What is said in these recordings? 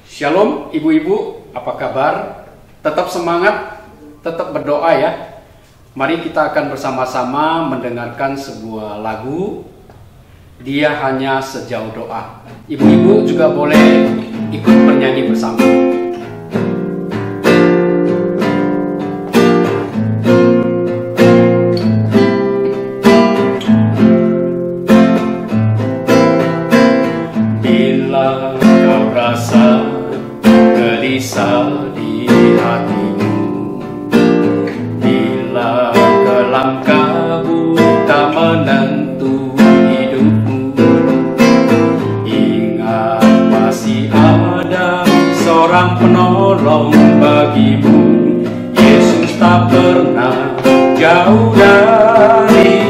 Shalom ibu-ibu, apa kabar? Tetap semangat, tetap berdoa ya. Mari kita akan bersama-sama mendengarkan sebuah lagu, Dia Hanya Sejauh Doa. Ibu-ibu juga boleh ikut bernyanyi bersama. Bila kau rasa gelisah di hatimu, bila kelam kabut tak menentu hidupmu, ingat masih ada seorang penolong bagimu. Yesus tak pernah jauh darimu.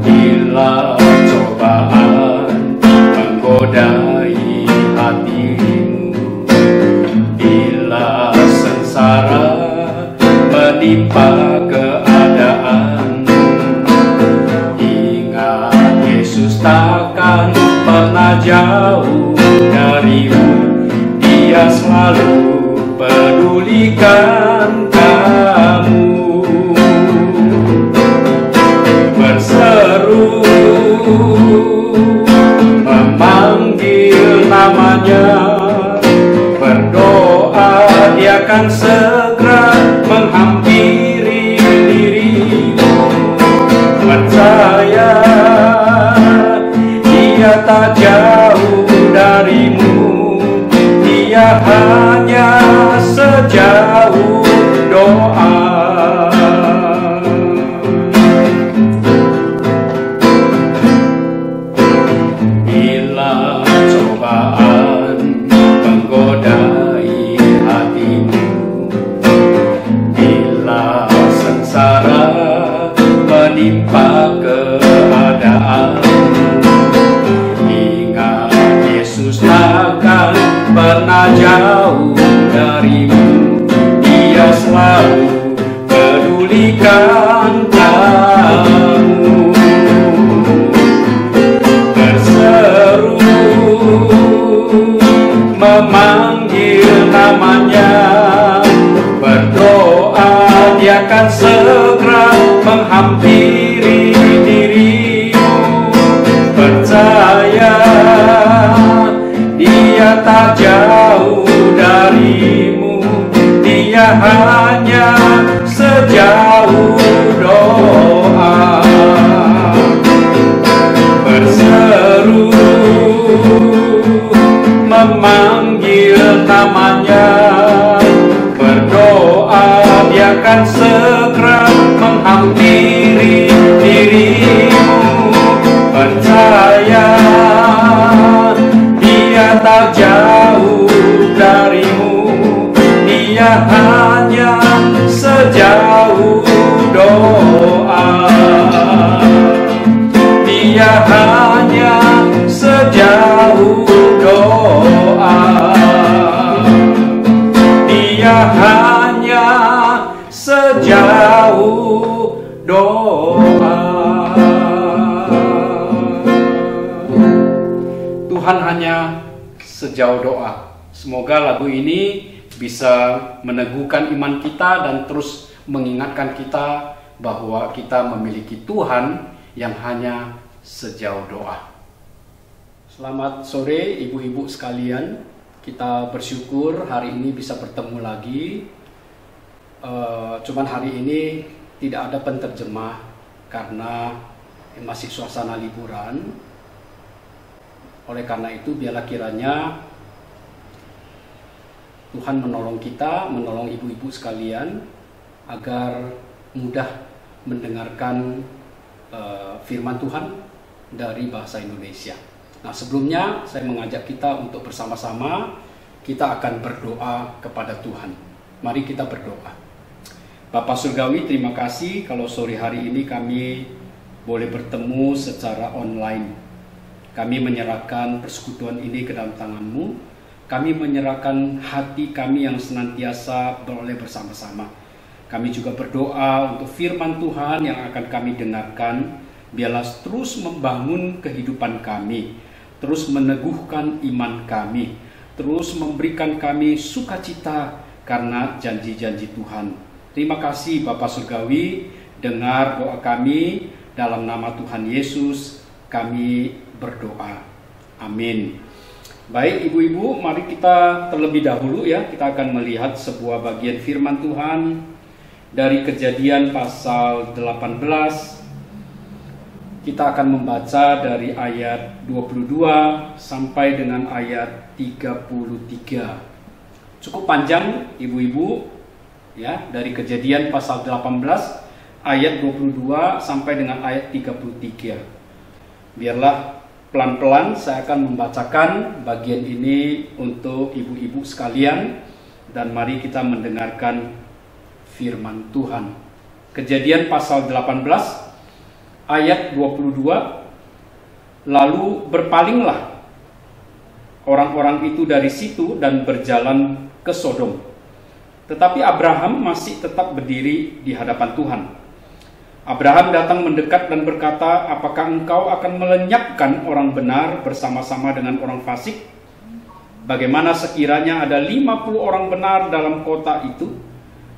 Bila cobaan menggodai hatimu, bila sengsara menimpa keadaan, ingat Yesus takkan pernah jauh darimu. Dia selalu pedulikan kamu. Berseru memanggil namanya, berdoa Dia akan segera menghampiri dirimu. Percaya Dia tak jauh darimu, Dia hanya sejauh doa. Bila cobaan menggodai hatimu, bila sengsara menimpa keadaan, ingat Yesus takkan pernah jauh darimu. Dia selalu pedulikan kamu. Berseru memanggil namanya, berdoa Dia akan segera menghampiri dirimu. Percaya Dia tak jauh darimu, Dia hanya sejauh doa. Berseru memanggil namanya, berdoa Dia akan segera menghampiri dirimu. Percaya Dia tak jauh darimu, Dia hanya sejauh doa. Dia hanya sejauh doa. Dia hanya sejauh doa. Tuhan hanya sejauh doa. Semoga lagu ini bisa meneguhkan iman kita dan terus mengingatkan kita bahwa kita memiliki Tuhan yang hanya sejauh doa. Selamat sore ibu-ibu sekalian. Kita bersyukur hari ini bisa bertemu lagi. Cuman hari ini tidak ada penterjemah karena masih suasana liburan. Oleh karena itu biarlah kiranya Tuhan menolong kita, menolong ibu-ibu sekalian agar mudah mendengarkan firman Tuhan dari bahasa Indonesia. Nah, sebelumnya saya mengajak kita untuk bersama-sama kita akan berdoa kepada Tuhan. Mari kita berdoa. Bapa Surgawi, terima kasih kalau sore hari ini kami boleh bertemu secara online. Kami menyerahkan persekutuan ini ke dalam tangan-Mu. Kami menyerahkan hati kami yang senantiasa beroleh bersama-sama. Kami juga berdoa untuk firman Tuhan yang akan kami dengarkan. Biarlah terus membangun kehidupan kami. terus meneguhkan iman kami, terus memberikan kami sukacita karena janji-janji Tuhan. Terima kasih Bapa Surgawi, dengar doa kami, dalam nama Tuhan Yesus kami berdoa. Amin. Baik ibu-ibu, mari kita terlebih dahulu ya, kita akan melihat sebuah bagian firman Tuhan dari Kejadian pasal 18. Kita akan membaca dari ayat 22 sampai dengan ayat 33. Cukup panjang ibu-ibu ya, dari Kejadian pasal 18 ayat 22 sampai dengan ayat 33. Biarlah pelan-pelan saya akan membacakan bagian ini untuk ibu-ibu sekalian, dan mari kita mendengarkan firman Tuhan. Kejadian pasal 18 ayat 22. Lalu berpalinglah orang-orang itu dari situ dan berjalan ke Sodom. Tetapi Abraham masih tetap berdiri di hadapan Tuhan. Abraham datang mendekat dan berkata, "Apakah engkau akan melenyapkan orang benar bersama-sama dengan orang fasik? Bagaimana sekiranya ada 50 orang benar dalam kota itu?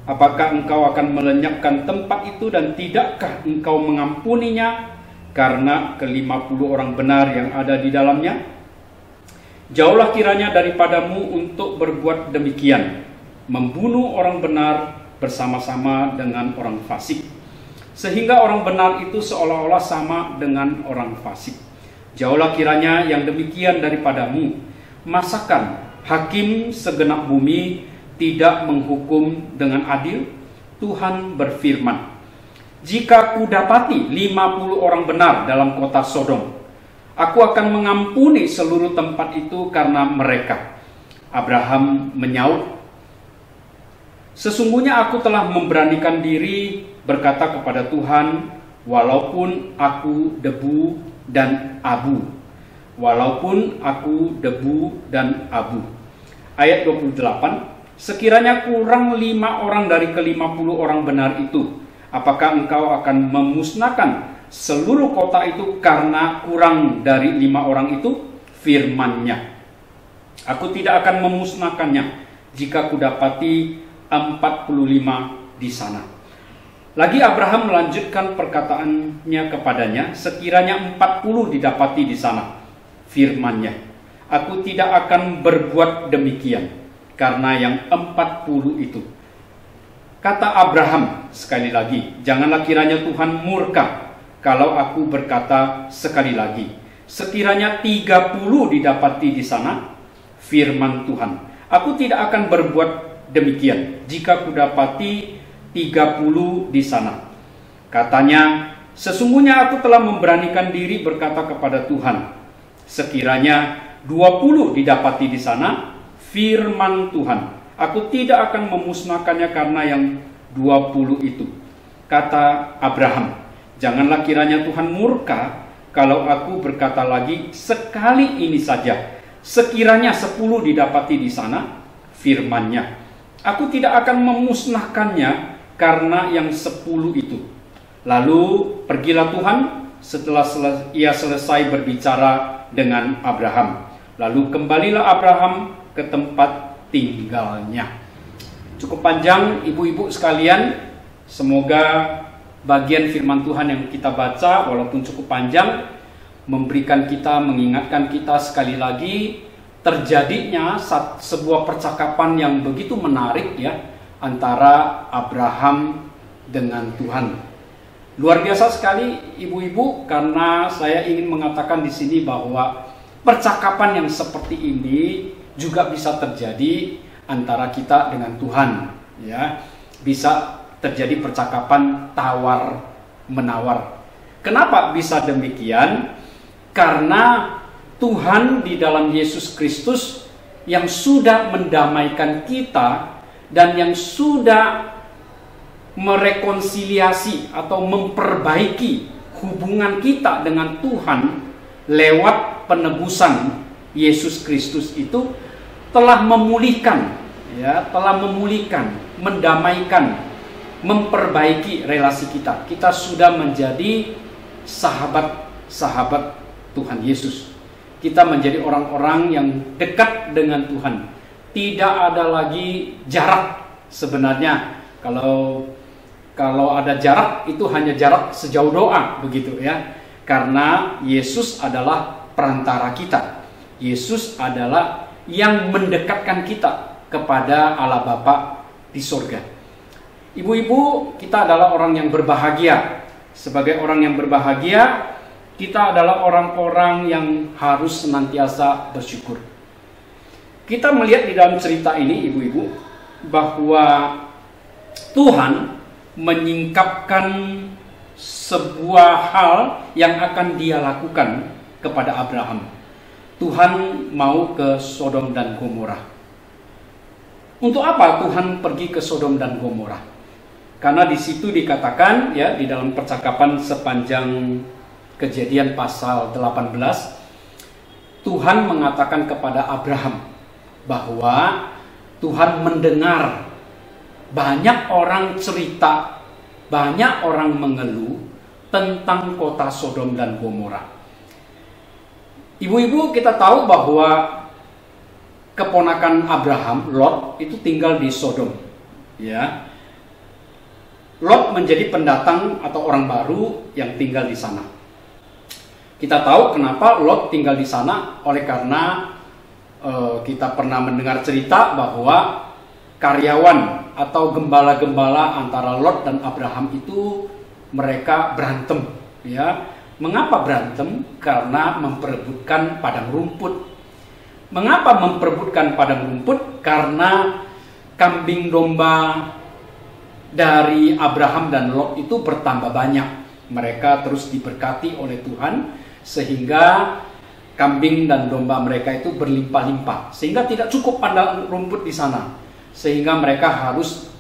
Apakah engkau akan melenyapkan tempat itu dan tidakkah engkau mengampuninya karena ke-50 orang benar yang ada di dalamnya? Jauhlah kiranya daripadamu untuk berbuat demikian, membunuh orang benar bersama-sama dengan orang fasik, sehingga orang benar itu seolah-olah sama dengan orang fasik. Jauhlah kiranya yang demikian daripadamu. Masakan hakim segenap bumi tidak menghukum dengan adil? Tuhan berfirman, jika kudapati 50 orang benar dalam kota Sodom, aku akan mengampuni seluruh tempat itu karena mereka. Abraham menyaut, sesungguhnya aku telah memberanikan diri berkata kepada Tuhan, walaupun aku debu dan abu. Walaupun aku debu dan abu. Ayat 28, sekiranya kurang 5 orang dari ke-50 orang benar itu, apakah engkau akan memusnahkan seluruh kota itu karena kurang dari 5 orang itu? Firman-Nya, aku tidak akan memusnahkannya jika kudapati 45 di sana. Lagi Abraham melanjutkan perkataannya kepadanya, sekiranya 40 didapati di sana. Firman-Nya, aku tidak akan berbuat demikian karena yang 40 itu. Kata Abraham sekali lagi, janganlah kiranya Tuhan murka kalau aku berkata sekali lagi, sekiranya 30 didapati di sana. Firman Tuhan, aku tidak akan berbuat demikian jika kudapati 30 di sana. Katanya, sesungguhnya aku telah memberanikan diri berkata kepada Tuhan, sekiranya 20 didapati di sana. Firman Tuhan, aku tidak akan memusnahkannya karena yang 20 itu. Kata Abraham, janganlah kiranya Tuhan murka kalau aku berkata lagi sekali ini saja, sekiranya 10 didapati di sana. Firman-Nya, aku tidak akan memusnahkannya karena yang 10 itu. Lalu pergilah Tuhan setelah ia selesai berbicara dengan Abraham. Lalu kembalilah Abraham ke tempat tinggalnya. Cukup panjang ibu-ibu sekalian. Semoga bagian firman Tuhan yang kita baca walaupun cukup panjang memberikan kita, mengingatkan kita sekali lagi terjadinya sebuah percakapan yang begitu menarik ya antara Abraham dengan Tuhan. Luar biasa sekali ibu-ibu, karena saya ingin mengatakan di sini bahwa percakapan yang seperti ini juga bisa terjadi antara kita dengan Tuhan ya. Bisa terjadi percakapan tawar menawar. Kenapa bisa demikian? Karena Tuhan di dalam Yesus Kristus yang sudah mendamaikan kita dan yang sudah merekonsiliasi atau memperbaiki hubungan kita dengan Tuhan lewat penebusan Yesus Kristus itu telah memulihkan ya, mendamaikan, memperbaiki relasi kita. Kita sudah menjadi sahabat-sahabat Tuhan Yesus. kita menjadi orang-orang yang dekat dengan Tuhan. Tidak ada lagi jarak sebenarnya. Kalau ada jarak, itu hanya jarak sejauh doa, begitu ya. Karena Yesus adalah perantara kita. Yesus adalah yang mendekatkan kita kepada Allah Bapa di surga. Ibu-ibu, kita adalah orang yang berbahagia. Sebagai orang yang berbahagia, kita adalah orang-orang yang harus senantiasa bersyukur. Kita melihat di dalam cerita ini, ibu-ibu, bahwa Tuhan menyingkapkan sebuah hal yang akan Dia lakukan kepada Abraham. Tuhan mau ke Sodom dan Gomora. Untuk apa Tuhan pergi ke Sodom dan Gomora? Karena di situ dikatakan ya, di dalam percakapan sepanjang Kejadian pasal 18, Tuhan mengatakan kepada Abraham bahwa Tuhan mendengar banyak orang cerita, banyak orang mengeluh tentang kota Sodom dan Gomora. Ibu-ibu, kita tahu bahwa keponakan Abraham, Lot, itu tinggal di Sodom. Ya, Lot menjadi pendatang atau orang baru yang tinggal di sana. Kita tahu kenapa Lot tinggal di sana, oleh karena kita pernah mendengar cerita bahwa karyawan atau gembala-gembala antara Lot dan Abraham itu mereka berantem, ya. Mengapa berantem? Karena memperebutkan padang rumput. Mengapa memperebutkan padang rumput? Karena kambing domba dari Abraham dan Lot itu bertambah banyak. Mereka terus diberkati oleh Tuhan sehingga kambing dan domba mereka itu berlimpah-limpah, sehingga tidak cukup padang rumput di sana. Sehingga mereka harus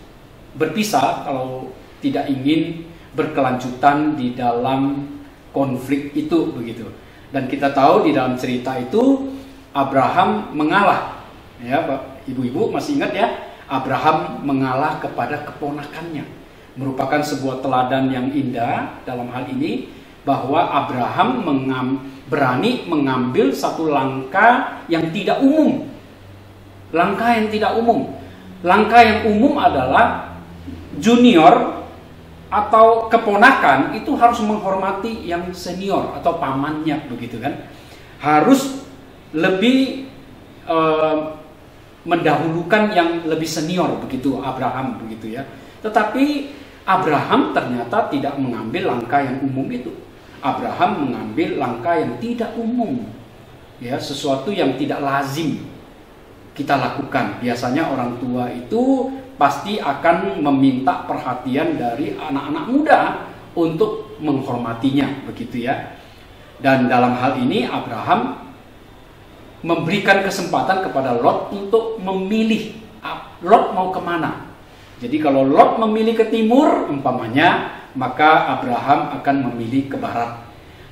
berpisah kalau tidak ingin berkelanjutan di dalam konflik itu, begitu. Dan kita tahu di dalam cerita itu Abraham mengalah. Ya, ibu-ibu masih ingat ya? Abraham mengalah kepada keponakannya. Merupakan sebuah teladan yang indah dalam hal ini, bahwa Abraham berani mengambil satu langkah yang tidak umum. Langkah yang tidak umum. Langkah yang umum adalah junior atau keponakan itu harus menghormati yang senior atau pamannya, begitu kan? Harus lebih mendahulukan yang lebih senior, begitu Abraham, begitu ya. Tetapi Abraham ternyata tidak mengambil langkah yang umum itu. Abraham mengambil langkah yang tidak umum, ya, sesuatu yang tidak lazim kita lakukan. Biasanya orang tua itu pasti akan meminta perhatian dari anak-anak muda untuk menghormatinya, begitu ya. Dan dalam hal ini Abraham memberikan kesempatan kepada Lot untuk memilih Lot mau kemana. Jadi kalau Lot memilih ke timur umpamanya, maka Abraham akan memilih ke barat.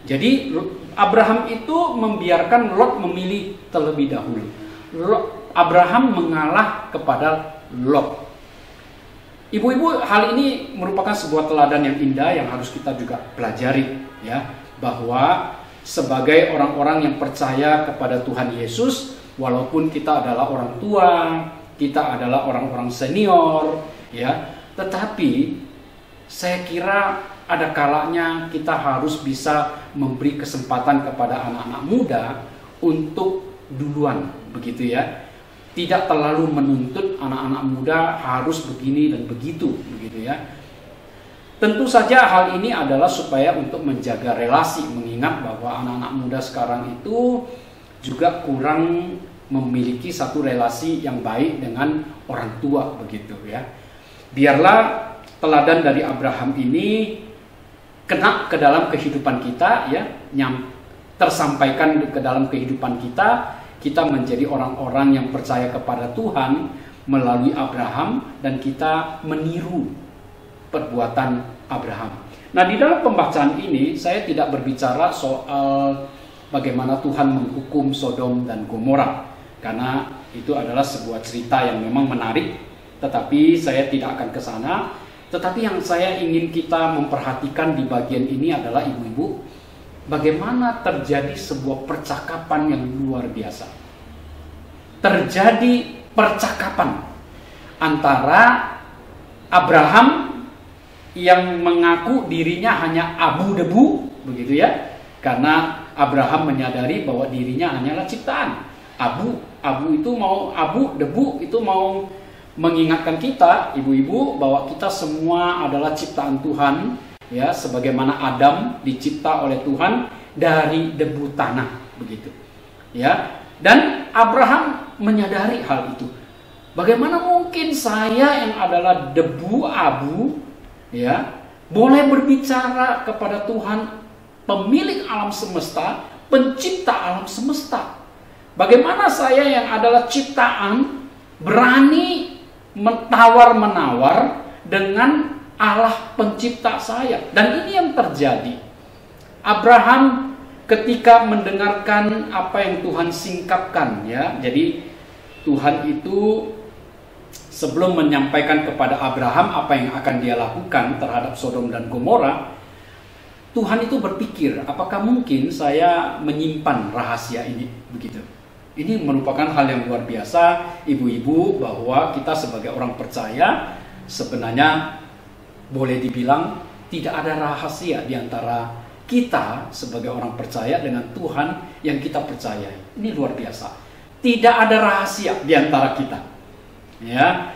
Jadi Abraham itu membiarkan Lot memilih terlebih dahulu. Abraham mengalah kepada Lot. Ibu-ibu, hal ini merupakan sebuah teladan yang indah yang harus kita juga pelajari, ya, bahwa sebagai orang-orang yang percaya kepada Tuhan Yesus, walaupun kita adalah orang tua, kita adalah orang-orang senior, ya, tetapi saya kira ada kalanya kita harus bisa memberi kesempatan kepada anak-anak muda untuk duluan, begitu ya. Tidak terlalu menuntut anak-anak muda harus begini dan begitu, begitu ya. Tentu saja hal ini adalah supaya untuk menjaga relasi, mengingat bahwa anak-anak muda sekarang itu juga kurang memiliki satu relasi yang baik dengan orang tua, begitu ya. Biarlah teladan dari Abraham ini kena ke dalam kehidupan kita, ya, tersampaikan ke dalam kehidupan kita. Kita menjadi orang-orang yang percaya kepada Tuhan melalui Abraham, dan kita meniru perbuatan Abraham. Nah, di dalam pembacaan ini saya tidak berbicara soal bagaimana Tuhan menghukum Sodom dan Gomora, karena itu adalah sebuah cerita yang memang menarik, tetapi saya tidak akan ke sana. Tetapi yang saya ingin kita memperhatikan di bagian ini adalah, ibu-ibu, bagaimana terjadi sebuah percakapan yang luar biasa. Terjadi percakapan antara Abraham yang mengaku dirinya hanya abu debu, begitu ya, karena Abraham menyadari bahwa dirinya hanyalah ciptaan. Abu itu mau abu debu itu mau mengingatkan kita, ibu-ibu, bahwa kita semua adalah ciptaan Tuhan, ya, sebagaimana Adam dicipta oleh Tuhan dari debu tanah, begitu, ya. Dan Abraham menyadari hal itu. Bagaimana mungkin saya yang adalah debu abu, ya, boleh berbicara kepada Tuhan, pemilik alam semesta, pencipta alam semesta? Bagaimana saya yang adalah ciptaan berani mentawar-menawar dengan Allah pencipta saya? Dan ini yang terjadi. Abraham ketika mendengarkan apa yang Tuhan singkapkan, ya. Jadi Tuhan itu sebelum menyampaikan kepada Abraham apa yang akan dia lakukan terhadap Sodom dan Gomora, Tuhan itu berpikir, apakah mungkin saya menyimpan rahasia ini, begitu. Ini merupakan hal yang luar biasa, ibu-ibu, bahwa kita sebagai orang percaya sebenarnya boleh dibilang tidak ada rahasia di antara kita sebagai orang percaya dengan Tuhan yang kita percayai. Ini luar biasa. Tidak ada rahasia di antara kita. Ya.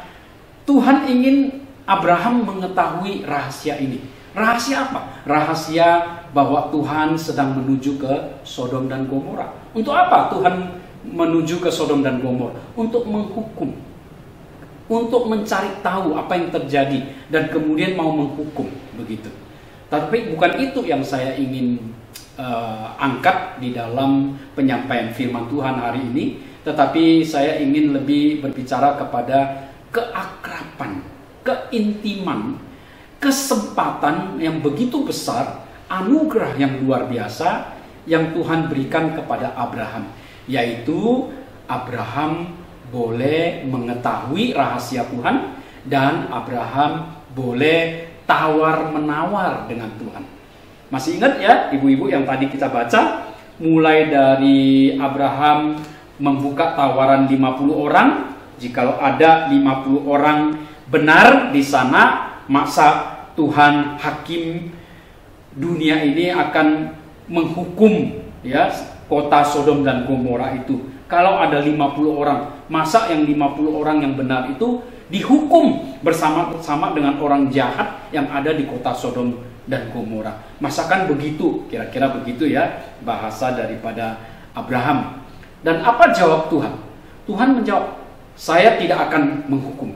Tuhan ingin Abraham mengetahui rahasia ini. Rahasia apa? Rahasia bahwa Tuhan sedang menuju ke Sodom dan Gomora. Untuk apa Tuhan menuju ke Sodom dan Gomora? Untuk menghukum. Untuk mencari tahu apa yang terjadi dan kemudian mau menghukum, begitu. Tapi bukan itu yang saya ingin angkat di dalam penyampaian firman Tuhan hari ini, tetapi saya ingin lebih berbicara kepada keakraban, keintiman, kesempatan yang begitu besar, anugerah yang luar biasa yang Tuhan berikan kepada Abraham, yaitu Abraham boleh mengetahui rahasia Tuhan dan Abraham boleh tawar-menawar dengan Tuhan. Masih ingat ya ibu-ibu yang tadi kita baca, mulai dari Abraham membuka tawaran 50 orang, jikalau ada 50 orang benar di sana, maka Tuhan hakim dunia ini akan menghukum, ya, kota Sodom dan Gomora itu. Kalau ada 50 orang, masa yang 50 orang yang benar itu dihukum bersama-sama dengan orang jahat yang ada di kota Sodom dan Gomora? Masakan begitu, kira-kira begitu ya bahasa daripada Abraham. Dan apa jawab Tuhan? Tuhan menjawab, saya tidak akan menghukum.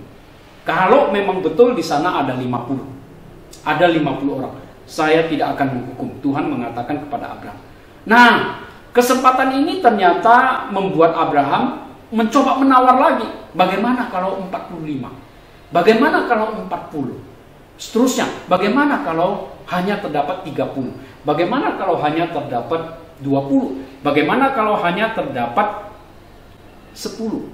Kalau memang betul di sana ada 50 orang, saya tidak akan menghukum. Tuhan mengatakan kepada Abraham. Nah, kesempatan ini ternyata membuat Abraham mencoba menawar lagi. Bagaimana kalau 45? Bagaimana kalau 40? Seterusnya, bagaimana kalau hanya terdapat 30? Bagaimana kalau hanya terdapat 20? Bagaimana kalau hanya terdapat 10?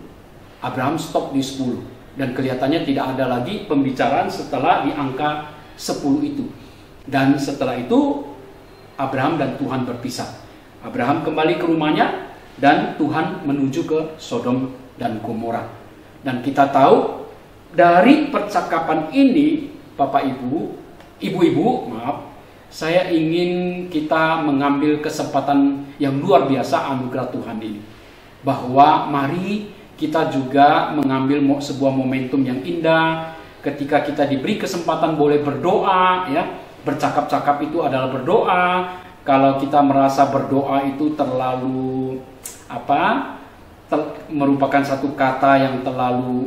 Abraham stop di 10. Dan kelihatannya tidak ada lagi pembicaraan setelah di angka 10 itu. Dan setelah itu Abraham dan Tuhan berpisah. Abraham kembali ke rumahnya dan Tuhan menuju ke Sodom dan Gomora. Dan kita tahu dari percakapan ini, Bapak Ibu, Ibu-ibu, maaf, saya ingin kita mengambil kesempatan yang luar biasa anugerah Tuhan ini. Bahwa mari kita juga mengambil sebuah momentum yang indah ketika kita diberi kesempatan boleh berdoa, ya. Bercakap-cakap itu adalah berdoa. Kalau kita merasa berdoa itu terlalu merupakan satu kata yang terlalu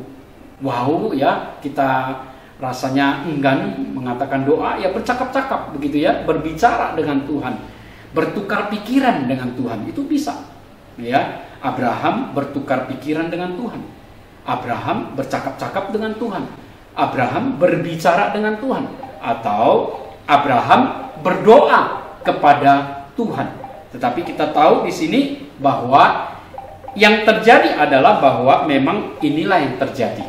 wow, ya, kita rasanya enggan mengatakan doa, ya bercakap-cakap begitu ya, berbicara dengan Tuhan, bertukar pikiran dengan Tuhan, itu bisa. Ya, Abraham bertukar pikiran dengan Tuhan. Abraham bercakap-cakap dengan Tuhan. Abraham berbicara dengan Tuhan, atau Abraham berdoa kepada Tuhan. Tetapi kita tahu di sini bahwa yang terjadi adalah bahwa memang inilah yang terjadi.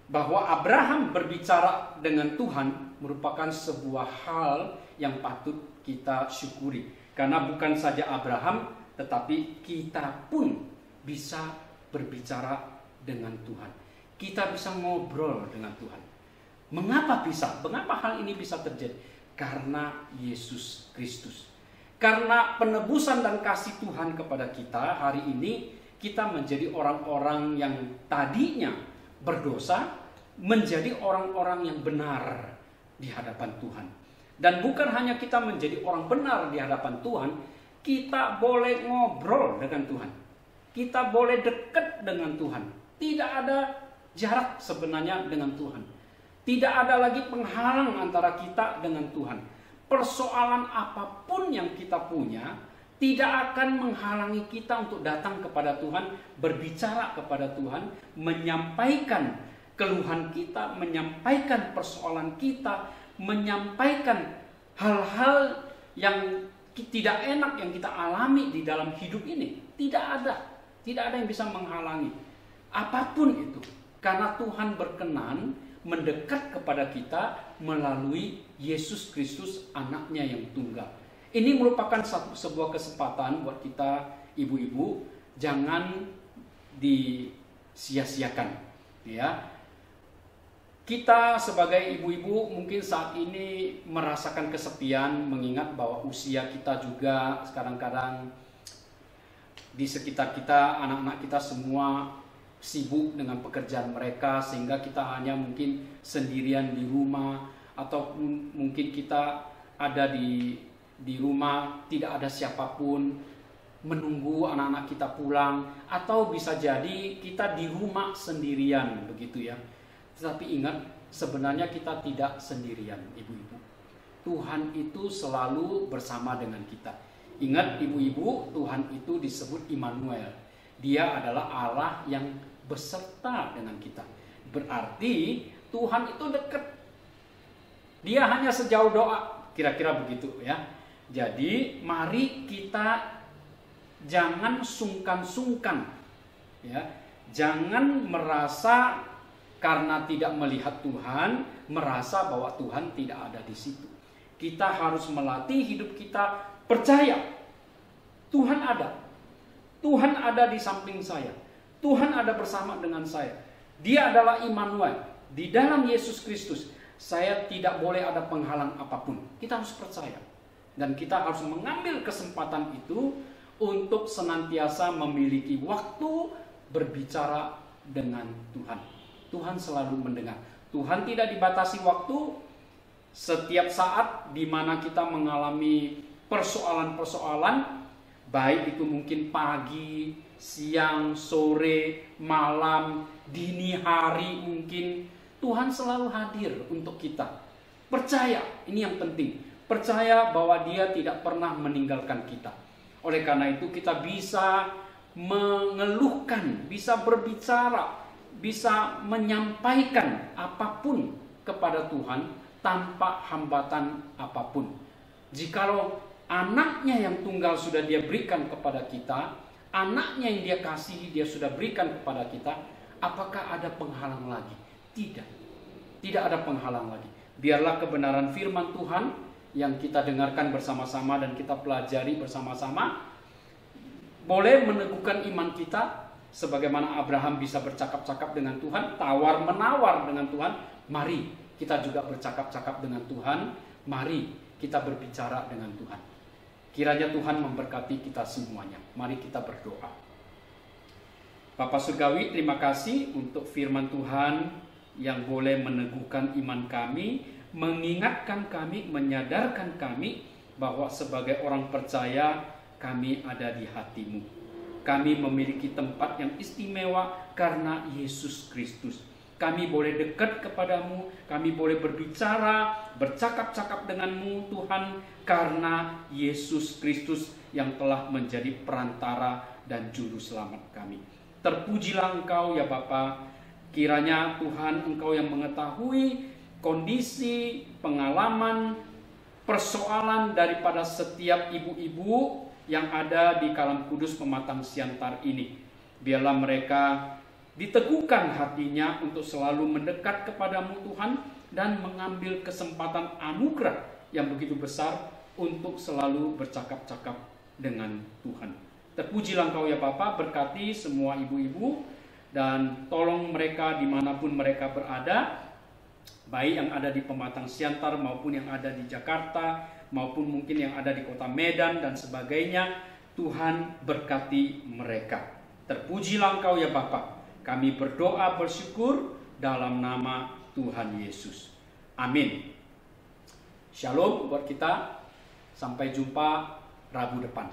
Bahwa Abraham berbicara dengan Tuhan merupakan sebuah hal yang patut kita syukuri. Karena bukan saja Abraham, tetapi kita pun bisa berbicara dengan Tuhan. Kita bisa ngobrol dengan Tuhan. Mengapa bisa? Mengapa hal ini bisa terjadi? Karena Yesus Kristus. Karena penebusan dan kasih Tuhan kepada kita, hari ini kita menjadi orang-orang yang tadinya berdosa, menjadi orang-orang yang benar di hadapan Tuhan. Dan bukan hanya kita menjadi orang benar di hadapan Tuhan, kita boleh ngobrol dengan Tuhan. Kita boleh dekat dengan Tuhan. Tidak ada jarak sebenarnya dengan Tuhan. Tidak ada lagi penghalang antara kita dengan Tuhan. Persoalan apapun yang kita punya tidak akan menghalangi kita untuk datang kepada Tuhan, berbicara kepada Tuhan, menyampaikan keluhan kita, menyampaikan persoalan kita, menyampaikan hal-hal yang tidak enak yang kita alami di dalam hidup ini. Tidak ada yang bisa menghalangi apapun itu, karena Tuhan berkenan mendekat kepada kita melalui Yesus Kristus, anaknya yang tunggal. Ini merupakan sebuah kesempatan buat kita ibu-ibu, jangan disia-siakan, ya. Kita sebagai ibu-ibu mungkin saat ini merasakan kesepian, mengingat bahwa usia kita juga kadang-kadang di sekitar kita, anak-anak kita semua sibuk dengan pekerjaan mereka, sehingga kita hanya mungkin sendirian di rumah, atau mungkin kita ada di rumah tidak ada siapapun, menunggu anak-anak kita pulang, atau bisa jadi kita di rumah sendirian begitu ya. Tetapi ingat, sebenarnya kita tidak sendirian, ibu-ibu. Tuhan itu selalu bersama dengan kita. Ingat ibu-ibu, Tuhan itu disebut Immanuel. Dia adalah Allah yang beserta dengan kita. Berarti Tuhan itu dekat. Dia hanya sejauh doa, kira-kira begitu ya. Jadi mari kita jangan sungkan-sungkan, ya. Jangan merasa karena tidak melihat Tuhan, merasa bahwa Tuhan tidak ada di situ. Kita harus melatih hidup kita percaya Tuhan ada. Tuhan ada di samping saya. Tuhan ada bersama dengan saya. Dia adalah Immanuel. Di dalam Yesus Kristus, saya tidak boleh ada penghalang apapun. Kita harus percaya. Dan kita harus mengambil kesempatan itu untuk senantiasa memiliki waktu berbicara dengan Tuhan. Tuhan selalu mendengar. Tuhan tidak dibatasi waktu. Setiap saat di mana kita mengalami persoalan-persoalan, baik itu mungkin pagi, siang, sore, malam, dini hari mungkin, Tuhan selalu hadir untuk kita. Percaya, ini yang penting. Percaya bahwa Dia tidak pernah meninggalkan kita. Oleh karena itu kita bisa mengeluhkan, bisa berbicara, bisa menyampaikan apapun kepada Tuhan tanpa hambatan apapun. Jikalau anaknya yang tunggal sudah Dia berikan kepada kita, anaknya yang Dia kasihi Dia sudah berikan kepada kita, apakah ada penghalang lagi? Tidak. Tidak ada penghalang lagi. Biarlah kebenaran firman Tuhan yang kita dengarkan bersama-sama dan kita pelajari bersama-sama boleh meneguhkan iman kita, sebagaimana Abraham bisa bercakap-cakap dengan Tuhan, tawar-menawar dengan Tuhan. Mari kita juga bercakap-cakap dengan Tuhan. Mari kita berbicara dengan Tuhan. Kiranya Tuhan memberkati kita semuanya. Mari kita berdoa. Bapa Surgawi, terima kasih untuk firman Tuhan yang boleh meneguhkan iman kami, mengingatkan kami, menyadarkan kami bahwa sebagai orang percaya kami ada di hati-Mu. Kami memiliki tempat yang istimewa karena Yesus Kristus. Kami boleh dekat kepadamu, kami boleh berbicara, bercakap-cakap denganmu Tuhan, karena Yesus Kristus yang telah menjadi perantara dan juru selamat kami. Terpujilah Engkau ya Bapa. Kiranya Tuhan Engkau yang mengetahui kondisi, pengalaman, persoalan daripada setiap ibu-ibu yang ada di Kalam Kudus Pematang Siantar ini. Biarlah mereka diteguhkan hatinya untuk selalu mendekat kepadamu Tuhan, dan mengambil kesempatan anugerah yang begitu besar untuk selalu bercakap-cakap dengan Tuhan. Terpujilah Engkau ya Bapa, berkati semua ibu-ibu dan tolong mereka dimanapun mereka berada, baik yang ada di Pematang Siantar maupun yang ada di Jakarta, maupun mungkin yang ada di kota Medan dan sebagainya. Tuhan berkati mereka. Terpujilah Engkau ya Bapa. Kami berdoa bersyukur dalam nama Tuhan Yesus. Amin. Shalom buat kita. Sampai jumpa Rabu depan.